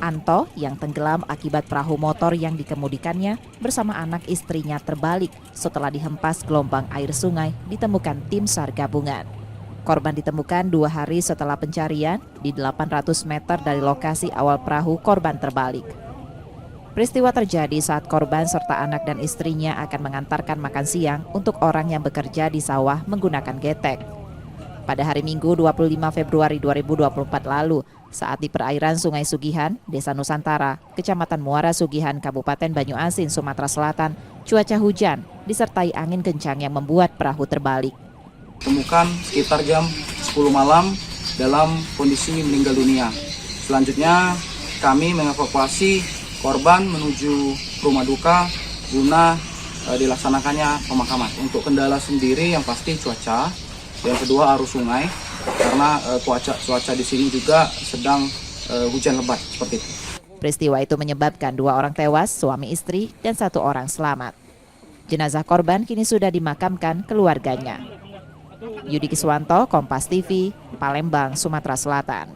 Anto yang tenggelam akibat perahu motor yang dikemudikannya bersama anak istrinya terbalik setelah dihempas gelombang air sungai ditemukan tim SAR gabungan. Korban ditemukan 2 hari setelah pencarian di 800 meter dari lokasi awal perahu korban terbalik. Peristiwa terjadi saat korban serta anak dan istrinya akan mengantarkan makan siang untuk orang yang bekerja di sawah menggunakan getek. Pada hari Minggu 25 Februari 2024 lalu, saat di perairan Sungai Sugihan, Desa Nusantara, Kecamatan Muara Sugihan, Kabupaten Banyuasin, Sumatera Selatan, cuaca hujan disertai angin kencang yang membuat perahu terbalik. Temukan sekitar jam 10 malam dalam kondisi meninggal dunia. Selanjutnya kami mengevakuasi korban menuju rumah duka guna dilaksanakannya pemakaman. Untuk kendala sendiri yang pasti cuaca, yang kedua arus sungai karena cuaca di sini juga sedang hujan lebat seperti itu. Peristiwa itu menyebabkan 2 orang tewas, suami istri, dan 1 orang selamat. Jenazah korban kini sudah dimakamkan keluarganya. Yudi Kiswanto, Kompas TV, Palembang, Sumatera Selatan.